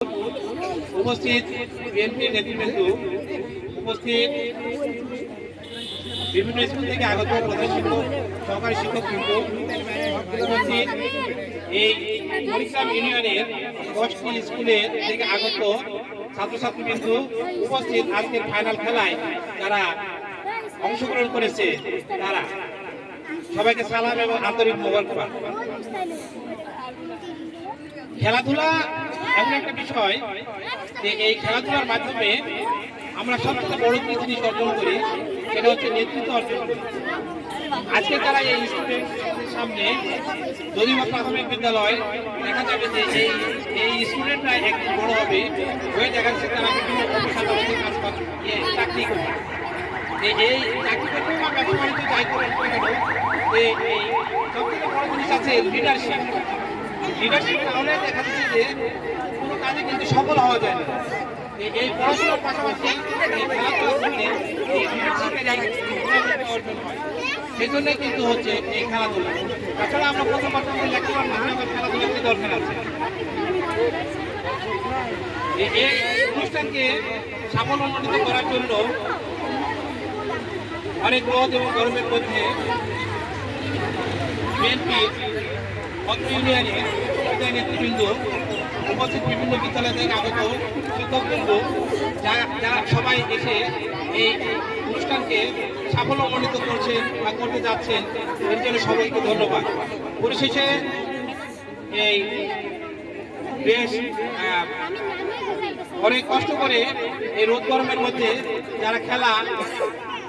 উপস্থিত বিএনপি নেতৃবৃন্দ, উপস্থিত বিভিন্ন স্কুল থেকে আগত প্রধান শিক্ষক, সহকারী শিক্ষক কিন্তু উপস্থিত এই মরিগ্রাম ইউনিয়নের 10টি স্কুলে থেকে আগত ছাত্রছাত্রী কিন্তু উপস্থিত আজকের ফাইনাল খেলায় যারা অংশগ্রহণ করেছে তারা সবাইকে সালাম এবং আন্তরিক মোবারকবাদ। খেলাধুলা এমন একটা বিষয় যে এই খেলাধুলার মাধ্যমে আমরা সবচেয়ে বড় যে জিনিস অর্জন করি সেটা হচ্ছে নেতৃত্ব অর্জন করি। আজকে তারা এই স্টুডেন্টদের সামনে যদিও প্রাথমিক বিদ্যালয় দেখা যাবে যে এই স্টুডেন্টরা একটু বড় হবে হয়ে দেখা যাচ্ছে তারা বিভিন্ন অপসারী কাজ চাকরি করবে। এই চাকরি করতে বা ব্যবসা বাণিজ্য যাই করেন এই সবথেকে বড় জিনিস আছে লিডারশিপ। লিডারশিপ তাহলে দেখা যাচ্ছে যে কোনো কাজে কিন্তু সফল হওয়া যায় না। এই পড়াশোনার পাশাপাশি এই খেলাধুলার জন্য এই লিডারশিপের অর্জন হয়, সেই জন্যই কিন্তু হচ্ছে এই খেলাধুলা। তাছাড়া আমরা প্রথম লেখাপড়ার মাধ্যমে খেলাধুলার কি দরকার আছে। এই অনুষ্ঠানকে সাফল্যমণ্ডিত করার জন্য অনেক রোদ এবং গরমের মধ্যে বিএনপি অত্র ইউনিয়নের নেতৃবৃন্দ, উপস্থিত বিভিন্ন বিদ্যালয় থেকে আগত শিক্ষকবৃন্দ যারা সবাই এসে এই অনুষ্ঠানকে সাফল্যমণ্ডিত করছেন বা করতে যাচ্ছেন, এর জন্য সবাইকে ধন্যবাদ। পরিশেষে এই বেশ অনেক কষ্ট করে এই রোদ গরমের মধ্যে যারা খেলা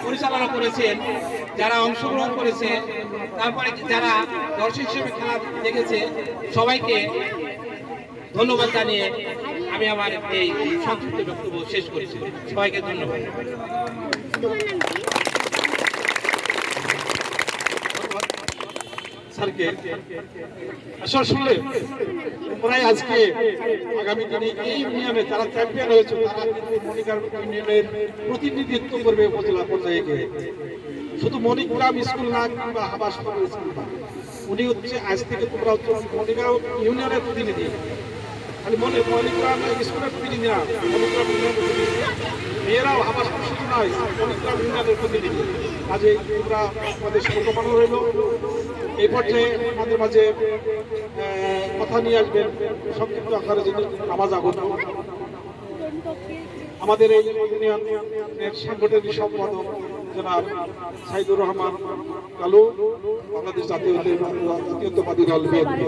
পরিচালনা করেছেন, যারা অংশগ্রহণ করেছে, তারপরে যারা দর্শক হিসেবে খেলা দেখেছে, সবাইকে ধন্যবাদ জানিয়ে আমি আমার এই সংক্ষিপ্ত বক্তব্য শেষ করেছি। সবাইকে ধন্যবাদ। স্যারকে আসলে ওরাই আজকে আগামী দিনে এই ইউনিয়নে যারা চ্যাম্পিয়ন হয়েছে তারা মণিগ্রাম ইউনিয়নের প্রতিনিধিত্ব করবে উপজেলা পর্যায়ে গিয়ে। শুধু মণিগ্রাম স্কুল না কিংবা আবাস স্কুল না, উনি হচ্ছে আজ থেকে তোমরা হচ্ছে মণিগ্রাম ইউনিয়নের প্রতিনিধি। খালি মণিগ্রাম স্কুলের প্রতিনিধি না, মণিগ্রাম ইউনিয়নের প্রতিনিধি। মেয়েরাও আবাস শুধু নয়, মণিগ্রাম ইউনিয়নের প্রতিনিধি। কাজে তোমরা আমাদের শুভকামনা রইল। এই পর্যায়ে আমাদের মাঝে কথা নিয়ে আসবেন সংক্ষিপ্ত আকারে যদি নামাজ আগুন আমাদের এই ইউনিয়নের সাংগঠনিক সম্পাদক জনাব সাইদুর রহমান কালু, বাংলাদেশ জাতীয়তাবাদী দল বিএনপি।